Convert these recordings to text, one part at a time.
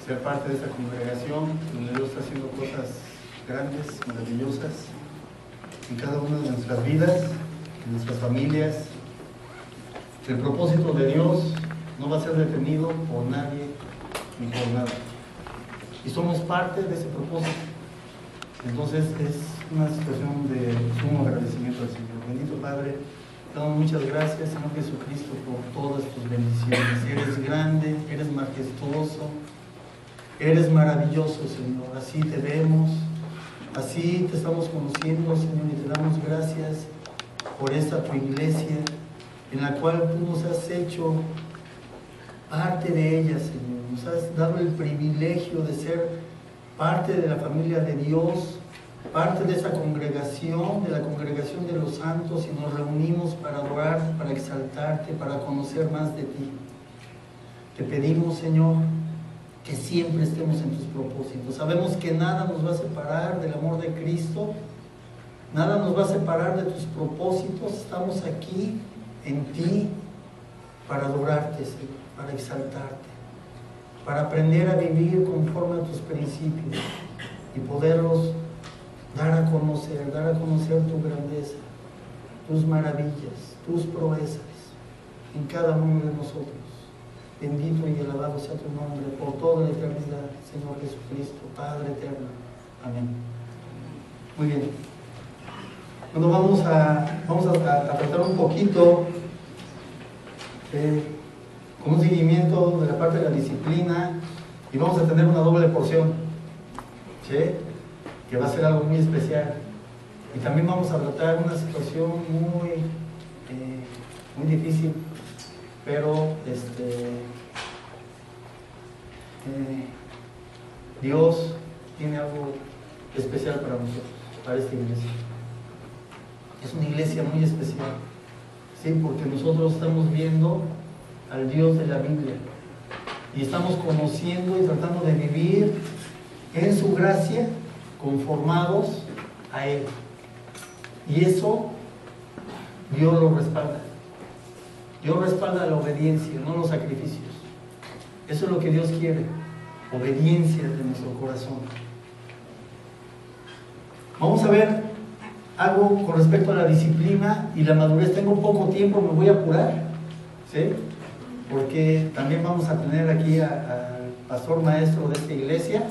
ser parte de esta congregación donde Dios está haciendo cosas grandes, maravillosas en cada una de nuestras vidas, en nuestras familias. El propósito de Dios no va a ser detenido por nadie ni por nada. Y somos parte de ese propósito. Entonces es una situación de sumo agradecimiento al Señor. Bendito Padre, te damos muchas gracias, Señor Jesucristo, por todas tus bendiciones. Eres grande, eres majestuoso, eres maravilloso, Señor. Así te vemos, así te estamos conociendo, Señor, y te damos gracias por esta tu iglesia, en la cual tú nos has hecho parte de ella, Señor. Nos has dado el privilegio de ser parte de la familia de Dios, parte de esa congregación, de la congregación de los santos, y nos reunimos para adorar, para exaltarte, para conocer más de ti. Te pedimos, Señor, que siempre estemos en tus propósitos. Sabemos que nada nos va a separar del amor de Cristo, nada nos va a separar de tus propósitos. Estamos aquí en ti para adorarte, Señor, para exaltarte, para aprender a vivir conforme a tus principios y poderlos dar a conocer tu grandeza, tus maravillas, tus proezas en cada uno de nosotros. Bendito y alabado sea tu nombre por toda la eternidad, Señor Jesucristo, Padre eterno. Amén. Muy bien. Bueno, vamos a tratar un poquito con un seguimiento de la parte de la disciplina, y vamos a tener una doble porción, ¿sí? Que va a ser algo muy especial. Y también vamos a tratar una situación muy difícil, pero Dios tiene algo especial para nosotros, para esta iglesia. Es una iglesia muy especial, ¿sí? Porque nosotros estamos viendo al Dios de la Biblia y estamos conociendo y tratando de vivir en su gracia, conformados a Él. Y eso Dios lo respalda. Dios respalda la obediencia, no los sacrificios. Eso es lo que Dios quiere, obediencia de nuestro corazón. Vamos a ver algo con respecto a la disciplina y la madurez. Tengo poco tiempo, me voy a apurar, ¿sí? Porque también vamos a tener aquí al pastor maestro de esta iglesia,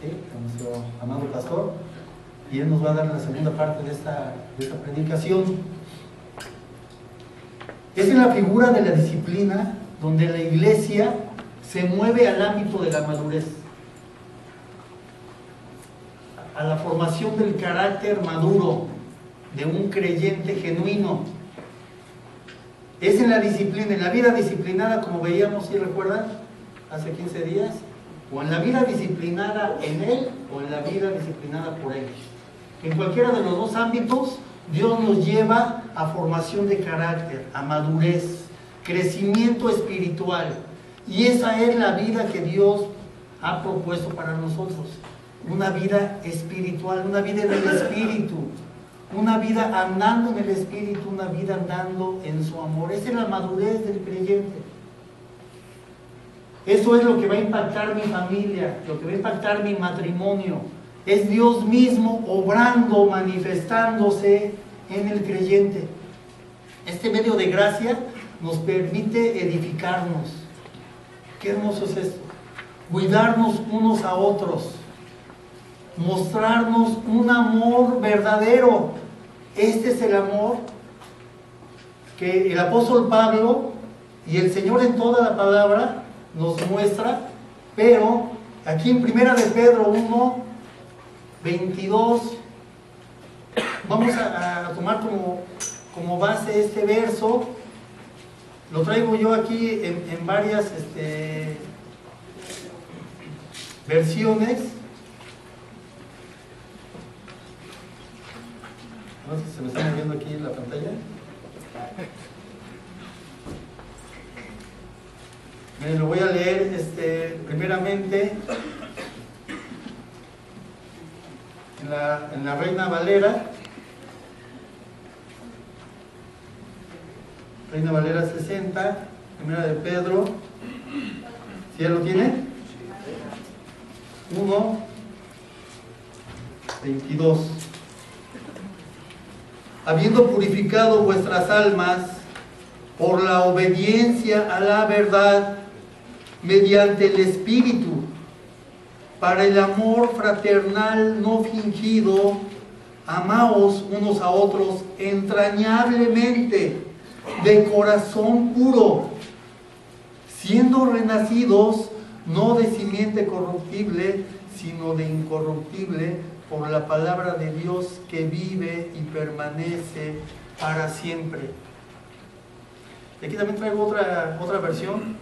¿sí? A nuestro amado pastor, y él nos va a dar la segunda parte de esta predicación. Esta es la figura de la disciplina, donde la iglesia se mueve al ámbito de la madurez, a la formación del carácter maduro de un creyente genuino. Es en la disciplina, en la vida disciplinada, como veíamos, si recuerdan, hace 15 días, o en la vida disciplinada en Él, o en la vida disciplinada por Él. En cualquiera de los dos ámbitos, Dios nos lleva a formación de carácter, a madurez, crecimiento espiritual. Y esa es la vida que Dios ha propuesto para nosotros. Una vida espiritual, una vida en el Espíritu, una vida andando en el Espíritu, una vida andando en su amor. Esa es la madurez del creyente. Eso es lo que va a impactar mi familia, lo que va a impactar mi matrimonio. Es Dios mismo obrando, manifestándose en el creyente. Este medio de gracia nos permite edificarnos. Qué hermoso es esto. Cuidarnos unos a otros. Mostrarnos un amor verdadero. Este es el amor que el apóstol Pablo y el Señor en toda la palabra nos muestra, pero aquí en Primera de Pedro 1, 22, vamos a tomar como base este verso. Lo traigo yo aquí en varias versiones. No sé si se me está moviendo aquí en la pantalla. Miren, lo voy a leer primeramente en la Reina Valera. Reina Valera 60, Primera de Pedro. ¿Sí ya lo tiene? 1, 22. Habiendo purificado vuestras almas por la obediencia a la verdad, mediante el Espíritu, para el amor fraternal no fingido, amaos unos a otros entrañablemente, de corazón puro, siendo renacidos no de simiente corruptible, sino de incorruptible, por la palabra de Dios que vive y permanece para siempre. Y aquí también traigo otra versión.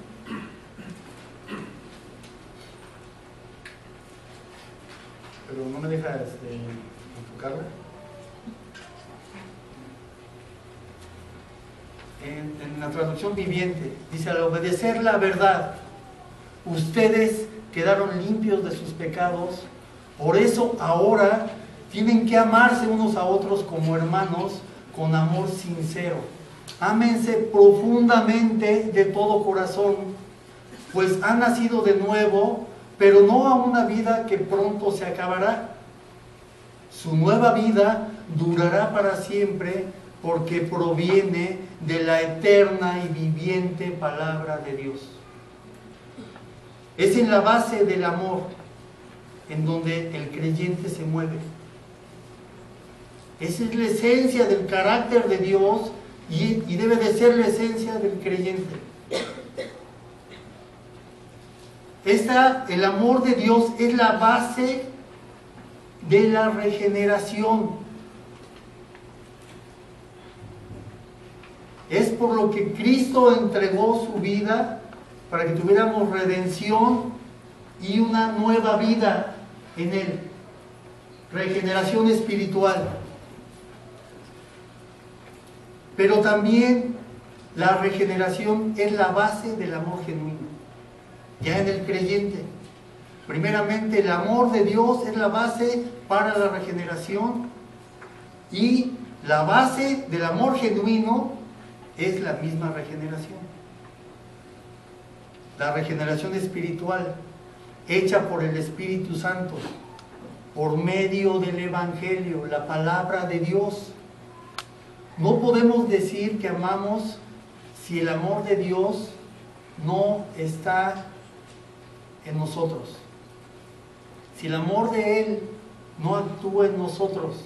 Pero no me deja enfocarla. En la traducción viviente dice: al obedecer la verdad, ustedes quedaron limpios de sus pecados. Por eso ahora tienen que amarse unos a otros como hermanos, con amor sincero. Ámense profundamente de todo corazón, pues han nacido de nuevo, pero no a una vida que pronto se acabará. Su nueva vida durará para siempre, porque proviene de la eterna y viviente palabra de Dios. Es en la base del amor en donde el creyente se mueve. Esa es la esencia del carácter de Dios y debe de ser la esencia del creyente. El amor de Dios es la base de la regeneración. Es por lo que Cristo entregó su vida, para que tuviéramos redención y una nueva vida en Él. Regeneración espiritual. Pero también la regeneración es la base del amor genuino, ya en el creyente. Primeramente, el amor de Dios es la base para la regeneración, y la base del amor genuino es la misma regeneración. La regeneración espiritual, hecha por el Espíritu Santo, por medio del Evangelio, la palabra de Dios. No podemos decir que amamos si el amor de Dios no está en nosotros, si el amor de Él no actúa en nosotros.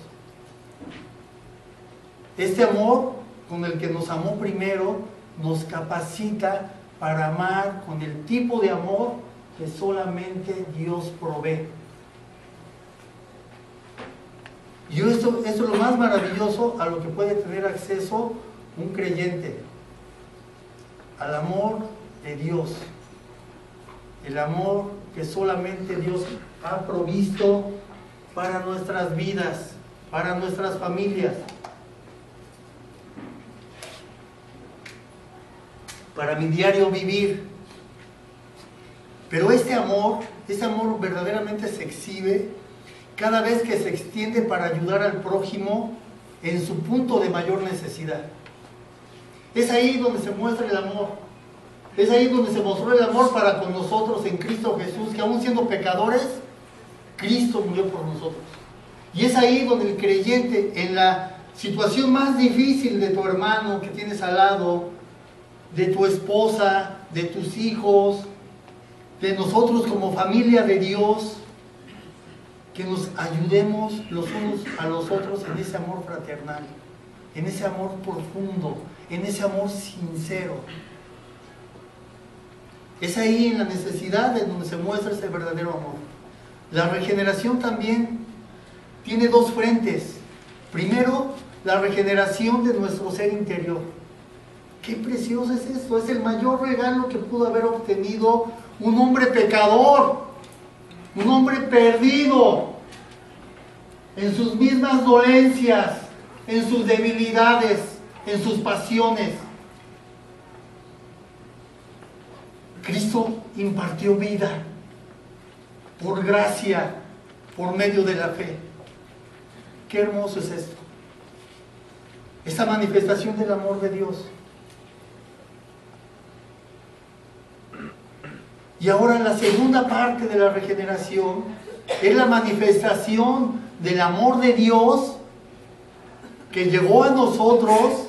Este amor con el que nos amó primero nos capacita para amar con el tipo de amor que solamente Dios provee. Y esto es lo más maravilloso a lo que puede tener acceso un creyente: al amor de Dios, el amor que solamente Dios ha provisto para nuestras vidas, para nuestras familias, para mi diario vivir. Pero este amor verdaderamente se exhibe cada vez que se extiende para ayudar al prójimo en su punto de mayor necesidad. Es ahí donde se muestra el amor. Es ahí donde se mostró el amor para con nosotros en Cristo Jesús, que aún siendo pecadores, Cristo murió por nosotros. Y es ahí donde el creyente, en la situación más difícil de tu hermano que tienes al lado, de tu esposa, de tus hijos, de nosotros como familia de Dios, que nos ayudemos los unos a los otros en ese amor fraternal, en ese amor profundo, en ese amor sincero. Es ahí en la necesidad en donde se muestra ese verdadero amor. La regeneración también tiene dos frentes. Primero, la regeneración de nuestro ser interior. Qué precioso es esto. Es el mayor regalo que pudo haber obtenido un hombre pecador, un hombre perdido en sus mismas dolencias, en sus debilidades, en sus pasiones. Cristo impartió vida por gracia, por medio de la fe. Qué hermoso es esto. Esta manifestación del amor de Dios. Y ahora la segunda parte de la regeneración es la manifestación del amor de Dios que llegó a nosotros,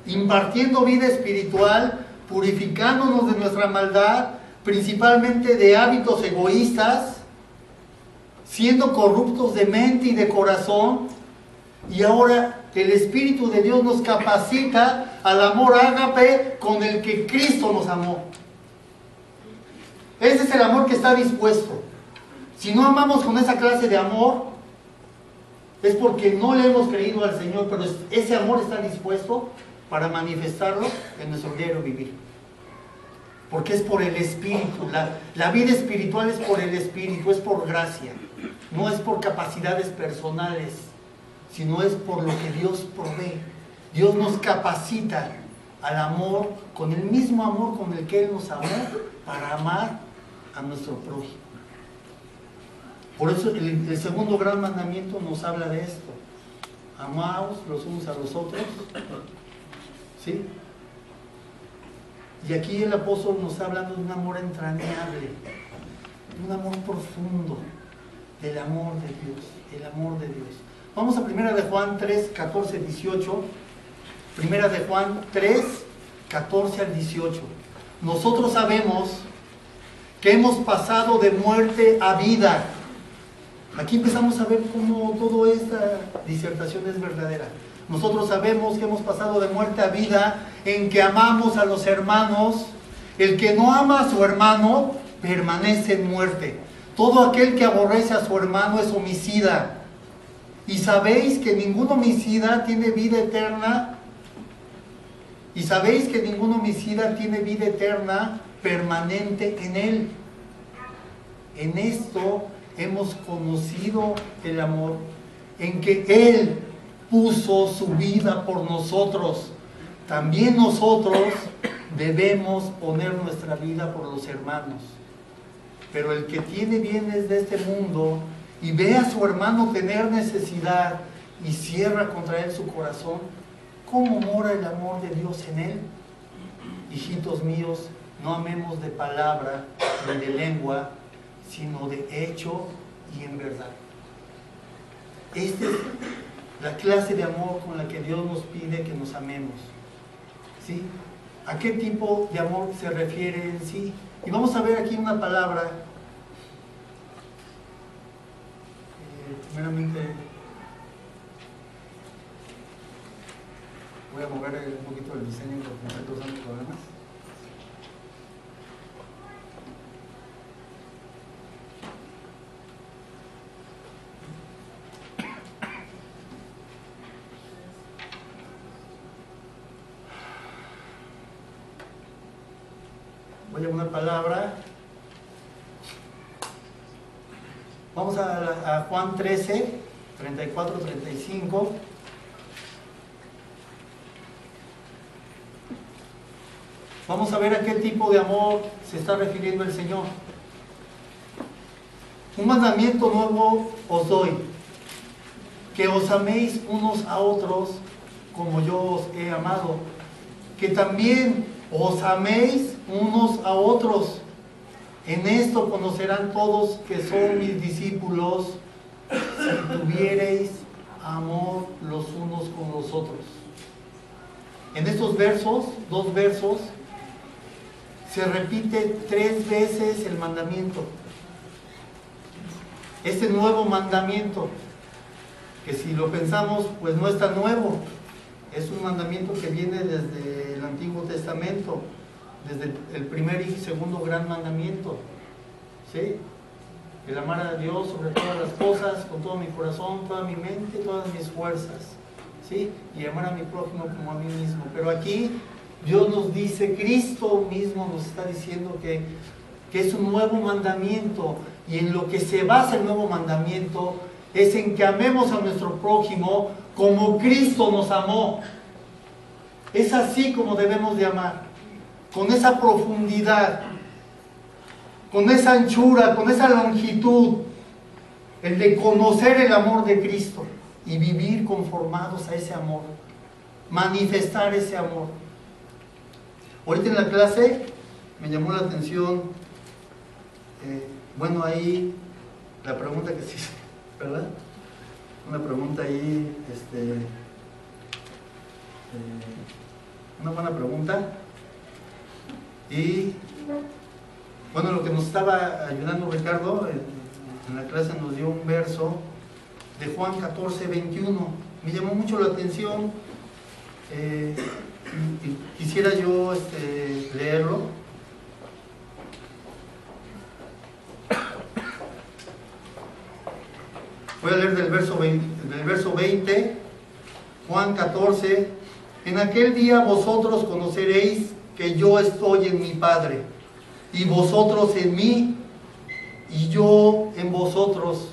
impartiendo vida espiritual, purificándonos de nuestra maldad, principalmente de hábitos egoístas, siendo corruptos de mente y de corazón. Y ahora el Espíritu de Dios nos capacita al amor ágape con el que Cristo nos amó. Ese es el amor que está dispuesto. Si no amamos con esa clase de amor, es porque no le hemos creído al Señor, pero ese amor está dispuesto para manifestarlo en nuestro diario vivir. Porque es por el Espíritu. La vida espiritual es por el Espíritu, es por gracia. No es por capacidades personales, sino es por lo que Dios provee. Dios nos capacita al amor con el mismo amor con el que Él nos amó, para amar a nuestro prójimo. Por eso el segundo gran mandamiento nos habla de esto. Amaos los unos a los otros. ¿Sí? Y aquí el apóstol nos está hablando de un amor entrañable, de un amor profundo, del amor de Dios, el amor de Dios. Vamos a 1 de Juan 3, 14, 18. 1 de Juan 3, 14 al 18. Nosotros sabemos que hemos pasado de muerte a vida. Aquí empezamos a ver cómo toda esta disertación es verdadera. Nosotros sabemos que hemos pasado de muerte a vida en que amamos a los hermanos. El que no ama a su hermano permanece en muerte. Todo aquel que aborrece a su hermano es homicida. Y sabéis que ningún homicida tiene vida eterna. Y sabéis que ningún homicida tiene vida eterna permanente en él. En esto hemos conocido el amor, en que Él puso su vida por nosotros. También nosotros debemos poner nuestra vida por los hermanos. Pero el que tiene bienes de este mundo y ve a su hermano tener necesidad y cierra contra él su corazón, ¿cómo mora el amor de Dios en él? Hijitos míos, no amemos de palabra ni de lengua, sino de hecho y en verdad. Esta es la clase de amor con la que Dios nos pide que nos amemos. ¿Sí? ¿A qué tipo de amor se refiere en sí? Y vamos a ver aquí una palabra. Primeramente, voy a mover un poquito el diseño porque me está causando problemas. Voy a una palabra. Vamos a Juan 13, 34, 35. Vamos a ver a qué tipo de amor se está refiriendo el Señor. Un mandamiento nuevo os doy, que os améis unos a otros como yo os he amado, que también os améis unos a otros. En esto conocerán todos que son mis discípulos, si tuviereis amor los unos con los otros. En estos versos, 2 versos, se repite 3 veces el mandamiento. Este nuevo mandamiento, que si lo pensamos, pues no es tan nuevo. Es un mandamiento que viene desde el Antiguo Testamento, desde el primer y segundo gran mandamiento. ¿Sí? El amar a Dios sobre todas las cosas, con todo mi corazón, toda mi mente, todas mis fuerzas. ¿Sí? Y amar a mi prójimo como a mí mismo. Pero aquí Dios nos dice, Cristo mismo nos está diciendo que es un nuevo mandamiento. Y en lo que se basa el nuevo mandamiento es en que amemos a nuestro prójimo como Cristo nos amó. Es así como debemos de amar, con esa profundidad, con esa anchura, con esa longitud, el de conocer el amor de Cristo y vivir conformados a ese amor, manifestar ese amor. Ahorita en la clase me llamó la atención Bueno, ahí la pregunta que sí, ¿verdad? Una pregunta ahí, una buena pregunta. Y bueno, lo que nos estaba ayudando Ricardo en la clase nos dio un verso de Juan 14, 21. Me llamó mucho la atención. Y quisiera yo leerlo. Voy a leer del verso 20, Juan 14. En aquel día vosotros conoceréis que yo estoy en mi Padre, y vosotros en mí, y yo en vosotros.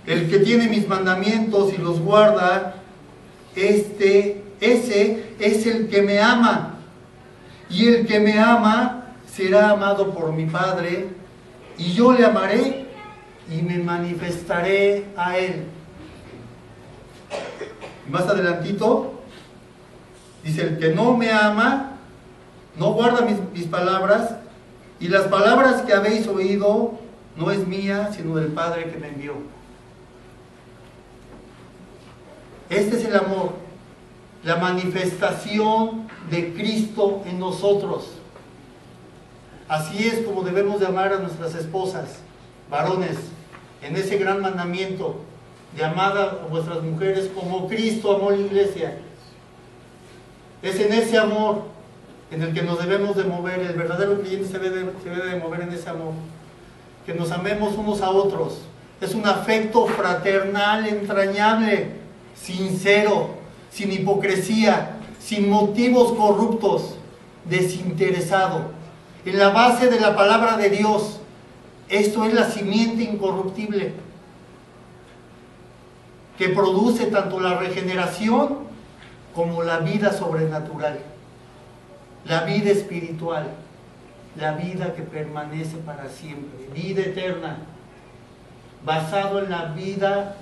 El que tiene mis mandamientos y los guarda, ese es el que me ama. Y el que me ama será amado por mi Padre, y yo le amaré y me manifestaré a él. Y más adelantito dice: el que no me ama no guarda mis palabras, y las palabras que habéis oído no es mía, sino del Padre que me envió. Este es el amor, la manifestación de Cristo en nosotros. Así es como debemos de amar a nuestras esposas, varones, en ese gran mandamiento de amar a vuestras mujeres como Cristo amó la iglesia. Es en ese amor en el que nos debemos de mover. El verdadero creyente se debe de mover en ese amor, que nos amemos unos a otros. Es un afecto fraternal entrañable, sincero, sin hipocresía, sin motivos corruptos, desinteresado, en la base de la palabra de Dios. Esto es la simiente incorruptible que produce tanto la regeneración como la vida sobrenatural, la vida espiritual, la vida que permanece para siempre, vida eterna, basado en la vida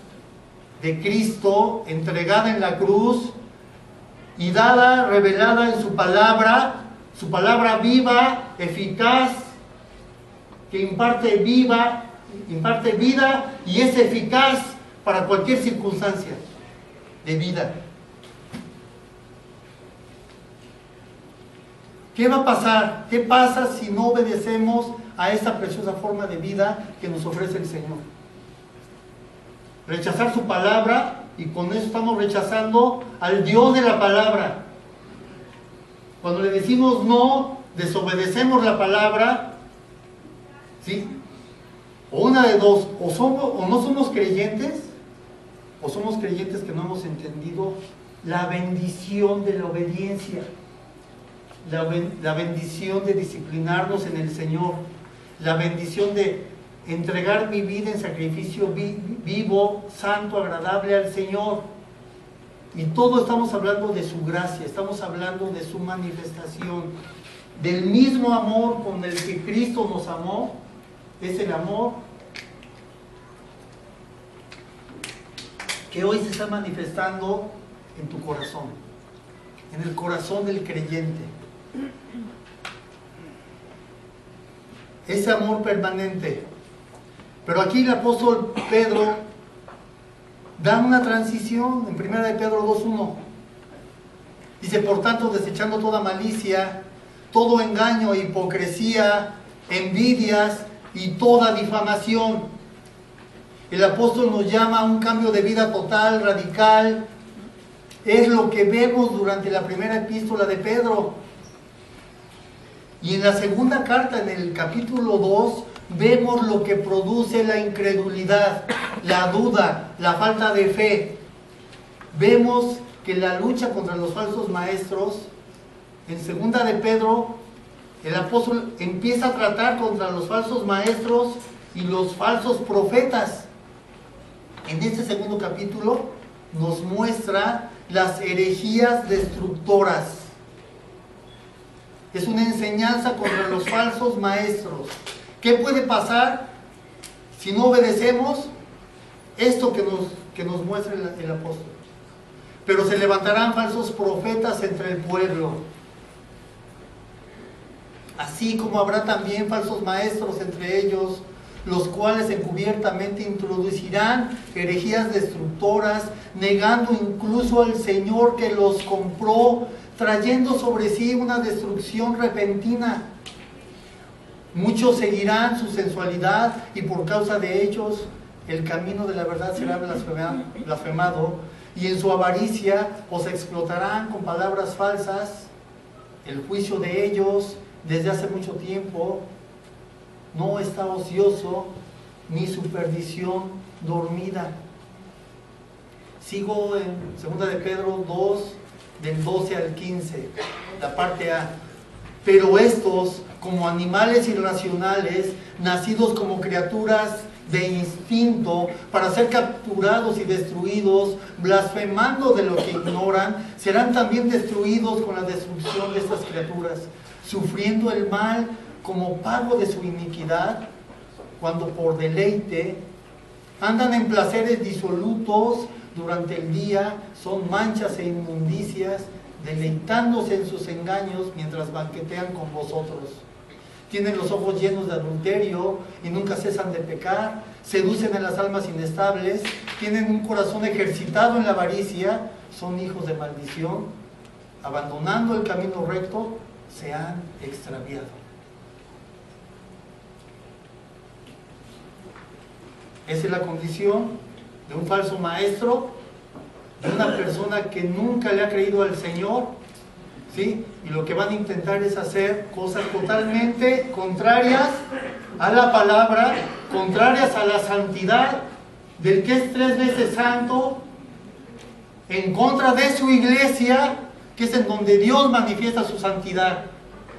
de Cristo, entregada en la cruz y dada, revelada en su palabra viva, eficaz, que imparte vida y es eficaz para cualquier circunstancia de vida. ¿Qué va a pasar? ¿Qué pasa si no obedecemos a esta preciosa forma de vida que nos ofrece el Señor? Rechazar su palabra, y con eso estamos rechazando al Dios de la palabra. Cuando le decimos no, desobedecemos la palabra, ¿sí? O una de dos, o no somos creyentes, o somos creyentes que no hemos entendido la bendición de la obediencia, la bendición de disciplinarnos en el Señor, la bendición de entregar mi vida en sacrificio vivo, santo, agradable al Señor. Y todo estamos hablando de su gracia, estamos hablando de su manifestación, del mismo amor con el que Cristo nos amó. Es el amor que hoy se está manifestando en tu corazón, en el corazón del creyente. Ese amor permanente. Pero aquí el apóstol Pedro da una transición en 1 de Pedro 2:1. Dice: por tanto, desechando toda malicia, todo engaño, hipocresía, envidias y toda difamación. El apóstol nos llama a un cambio de vida total, radical. Es lo que vemos durante la primera epístola de Pedro. Y en la segunda carta, en el capítulo 2, vemos lo que produce la incredulidad, la duda, la falta de fe. Vemos que la lucha contra los falsos maestros, en segunda de Pedro, el apóstol empieza a tratar contra los falsos maestros y los falsos profetas. En este segundo capítulo nos muestra las herejías destructoras. Es una enseñanza contra los falsos maestros. ¿Qué puede pasar si no obedecemos esto que nos muestra el apóstol? Pero se levantarán falsos profetas entre el pueblo. así como habrá también falsos maestros entre ellos, los cuales encubiertamente introducirán herejías destructoras, negando incluso al Señor que los compró, trayendo sobre sí una destrucción repentina. Muchos seguirán su sensualidad y por causa de ellos el camino de la verdad será blasfemado, y en su avaricia os explotarán con palabras falsas. El juicio de ellos desde hace mucho tiempo no está ocioso, ni su perdición dormida. Sigo en 2 de Pedro 2, del 12 al 15, la parte A. Pero estos, como animales irracionales, nacidos como criaturas de instinto, para ser capturados y destruidos, blasfemando de lo que ignoran, serán también destruidos con la destrucción de estas criaturas, sufriendo el mal como pago de su iniquidad, cuando por deleite andan en placeres disolutos durante el día, son manchas e inmundicias, deleitándose en sus engaños mientras banquetean con vosotros. Tienen los ojos llenos de adulterio y nunca cesan de pecar, seducen a las almas inestables, tienen un corazón ejercitado en la avaricia, son hijos de maldición, abandonando el camino recto, se han extraviado. Esa es la condición de un falso maestro, de una persona que nunca le ha creído al Señor, ¿sí? Y lo que van a intentar es hacer cosas totalmente contrarias a la palabra, contrarias a la santidad del que es 3 veces santo, en contra de su iglesia, que es en donde Dios manifiesta su santidad,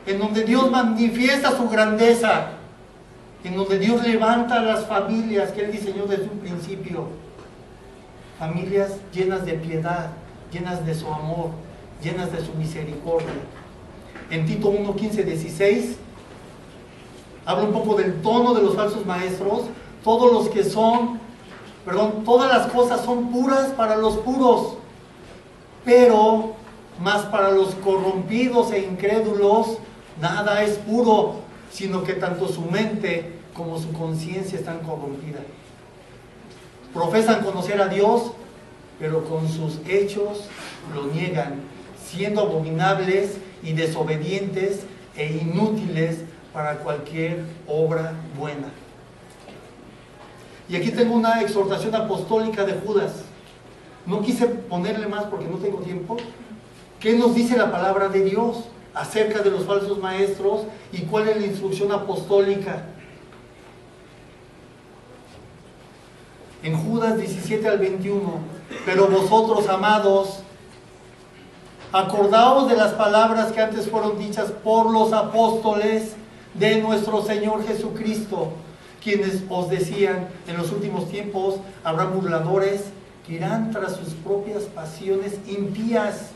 en donde Dios manifiesta su grandeza, en donde Dios levanta a las familias que Él diseñó desde un principio, familias llenas de piedad, llenas de su amor, llenas de su misericordia. En Tito 1, 15, 16 habla un poco del tono de los falsos maestros. Todas las cosas son puras para los puros, pero más para los corrompidos e incrédulos nada es puro, sino que tanto su mente como su conciencia están corrompidas. Profesan conocer a Dios, pero con sus hechos lo niegan, siendo abominables y desobedientes e inútiles para cualquier obra buena. Y aquí tengo una exhortación apostólica de Judas. No quise ponerle más porque no tengo tiempo. ¿Qué nos dice la palabra de Dios acerca de los falsos maestros y cuál es la instrucción apostólica? En Judas 17 al 21, pero vosotros, amados, acordaos de las palabras que antes fueron dichas por los apóstoles de nuestro Señor Jesucristo, quienes os decían: en los últimos tiempos habrá burladores que irán tras sus propias pasiones impías.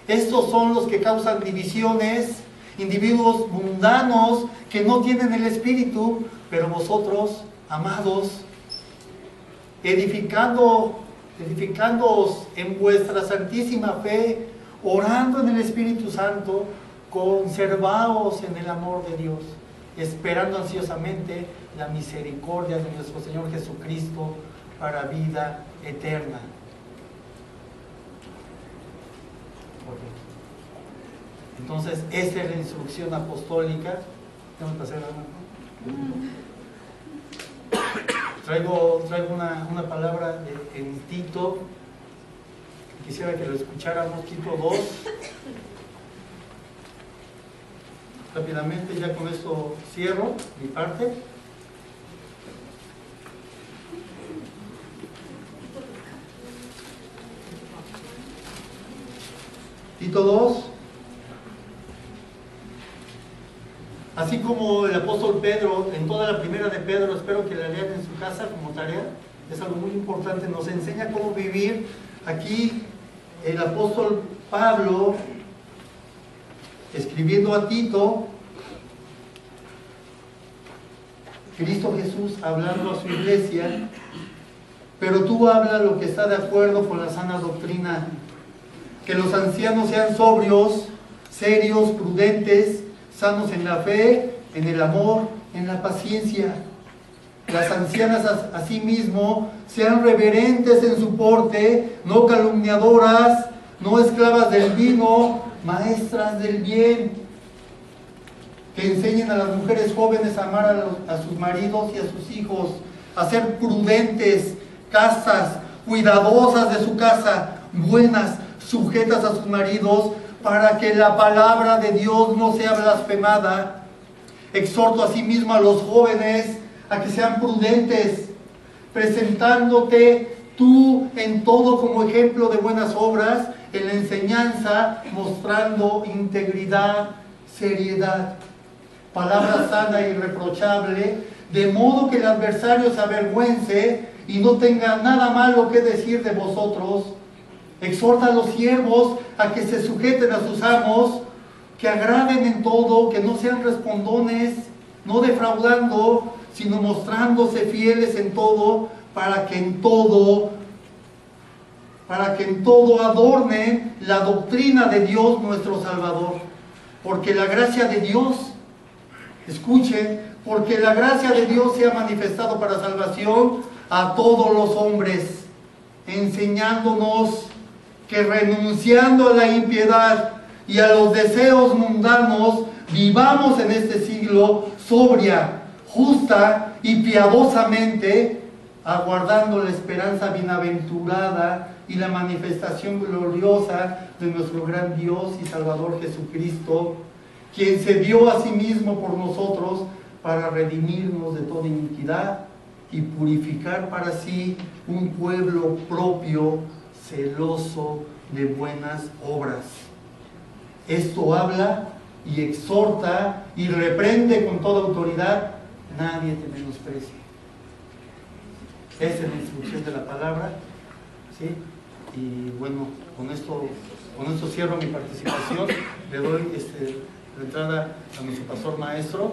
Estos son los que causan divisiones, individuos mundanos que no tienen el Espíritu. Pero vosotros, amados, edificándoos en vuestra santísima fe, orando en el Espíritu Santo, conservaos en el amor de Dios, esperando ansiosamente la misericordia de nuestro Señor Jesucristo para vida eterna. Entonces, esta es la instrucción apostólica. Tengo que hacer Traigo una palabra en Tito. Quisiera que lo escucháramos, Tito 2. Rápidamente, ya con esto cierro mi parte. Tito 2. Así como el apóstol Pedro, en toda la primera de Pedro, espero que la lean en su casa como tarea, es algo muy importante, nos enseña cómo vivir. Aquí el apóstol Pablo, escribiendo a Tito, Cristo Jesús hablando a su iglesia: pero tú habla lo que está de acuerdo con la sana doctrina, que los ancianos sean sobrios, serios, prudentes, sanos en la fe, en el amor, en la paciencia. Las ancianas asimismo sean reverentes en su porte, no calumniadoras, no esclavas del vino, maestras del bien, que enseñen a las mujeres jóvenes a amar a sus maridos y a sus hijos, a ser prudentes, castas, cuidadosas de su casa, buenas, sujetas a sus maridos, para que la palabra de Dios no sea blasfemada. Exhorto asimismo a los jóvenes a que sean prudentes, presentándote tú en todo como ejemplo de buenas obras, en la enseñanza, mostrando integridad, seriedad, palabra sana e irreprochable, de modo que el adversario se avergüence y no tenga nada malo que decir de vosotros. Exhorta a los siervos a que se sujeten a sus amos, que agraden en todo, que no sean respondones, no defraudando, sino mostrándose fieles en todo, para que en todo adornen la doctrina de Dios nuestro Salvador. Porque la gracia de Dios, escuchen, porque la gracia de Dios se ha manifestado para salvación a todos los hombres, enseñándonos que renunciando a la impiedad y a los deseos mundanos, vivamos en este siglo sobria, justa y piadosamente, aguardando la esperanza bienaventurada y la manifestación gloriosa de nuestro gran Dios y Salvador Jesucristo, quien se dio a sí mismo por nosotros para redimirnos de toda iniquidad y purificar para sí un pueblo propio, celoso de buenas obras. Esto habla y exhorta y reprende con toda autoridad. Nadie te menosprecie. Esa es la instrucción de la palabra, ¿sí? Y bueno, con esto cierro mi participación. Le doy la entrada a nuestro pastor maestro.